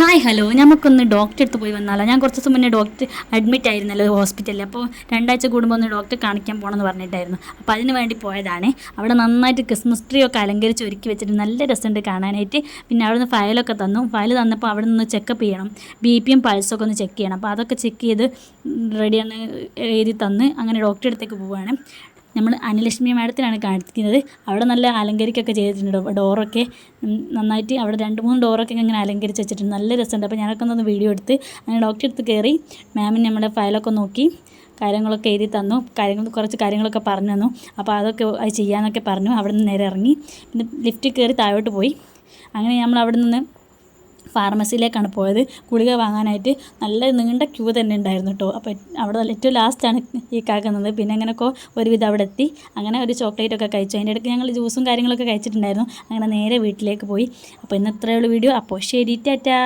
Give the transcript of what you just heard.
Hi hello, നമുക്കൊന്ന് ഡോക്ടറെ അടുത്ത് പോയി വന്നാലോ? ഞാൻ കുറച്ച് ദിവസം മുന്നേ ഡോക്ടർ അഡ്മിറ്റ് ആയിരുന്നല്ലോ ഹോസ്പിറ്റലിൽ. അപ്പോൾ 2 ആഴ്ച കൂടുമ്പോൾ ഒന്ന് ഡോക്ടറെ കാണിക്കാൻ പോകണമെന്ന് പറഞ്ഞിട്ടായിരുന്നു. അപ്പോൾ അതിന് വേണ്ടി പോയതാണ്. അവിടെ നന്നായിട്ട് ക്രിസ്മസ് ട്രീ ഒക്കെ അലങ്കരിച്ച് ഒരുക്കി വെച്ചിട്ട് നല്ല രസമുണ്ട് കാണാനായിട്ട്. പിന്നെ അവിടെ നിന്ന് ഫയലൊക്കെ തന്നു. ഫയൽ തന്നപ്പോൾ അവിടെ നിന്ന് ചെക്കപ്പ് ചെയ്യണം, ബി പിയും പൾസൊക്കെ ഒന്ന് ചെക്ക് ചെയ്യണം. അപ്പോൾ അതൊക്കെ ചെക്ക് ചെയ്ത് റെഡിയാണ് എഴുതി തന്ന് അങ്ങനെ ഡോക്ടറെ അടുത്തേക്ക് പോവുകയാണ്. നമ്മൾ അനിലക്ഷ്മി മാഡത്തിനാണ് കാണിക്കുന്നത്. അവിടെ നല്ല അലങ്കരിക്കൊക്കെ ചെയ്തിട്ടുണ്ട്. ഡോറൊക്കെ നന്നായിട്ട് അവിടെ 2-3 ഡോറൊക്കെ ഇങ്ങനെ അലങ്കരിച്ച് വെച്ചിട്ടുണ്ട്. നല്ല രസമുണ്ട്. അപ്പോൾ ഞാനൊക്കെ ഒന്ന് വീഡിയോ എടുത്ത് അങ്ങനെ ഡോക്ടറെ അടുത്ത് കയറി. മാമിന് നമ്മുടെ ഫയലൊക്കെ നോക്കി കാര്യങ്ങളൊക്കെ എഴുതി തന്നു. കുറച്ച് കാര്യങ്ങളൊക്കെ പറഞ്ഞു തന്നു. അപ്പോൾ അതൊക്കെ അത് ചെയ്യാമെന്നൊക്കെ പറഞ്ഞു. അവിടെ നിന്ന് നേരെ ഇറങ്ങി. പിന്നെ ലിഫ്റ്റിൽ കയറി താഴോട്ട് പോയി. അങ്ങനെ നമ്മൾ അവിടെ നിന്ന് ഫാർമസിയിലേക്കാണ് പോയത് ഗുളിക വാങ്ങാനായിട്ട്. നല്ല നീണ്ട ക്യൂ തന്നെ ഉണ്ടായിരുന്നു കേട്ടോ. അപ്പോൾ അവിടെ ഏറ്റവും ലാസ്റ്റാണ് ഈ കാക്കുന്നത്. പിന്നെ അങ്ങനെയൊക്കെ ഒരുവിധം അവിടെ എത്തി. അങ്ങനെ ഒരു ചോക്ലേറ്റൊക്കെ കഴിച്ചു. അതിൻ്റെ ഇടയ്ക്ക് ഞങ്ങൾ ജ്യൂസും കാര്യങ്ങളൊക്കെ കഴിച്ചിട്ടുണ്ടായിരുന്നു. അങ്ങനെ നേരെ വീട്ടിലേക്ക് പോയി. അപ്പോൾ ഇന്ന് ഇത്രയുള്ള വീഡിയോ. അപ്പോൾ ശരി, ടാറ്റാ.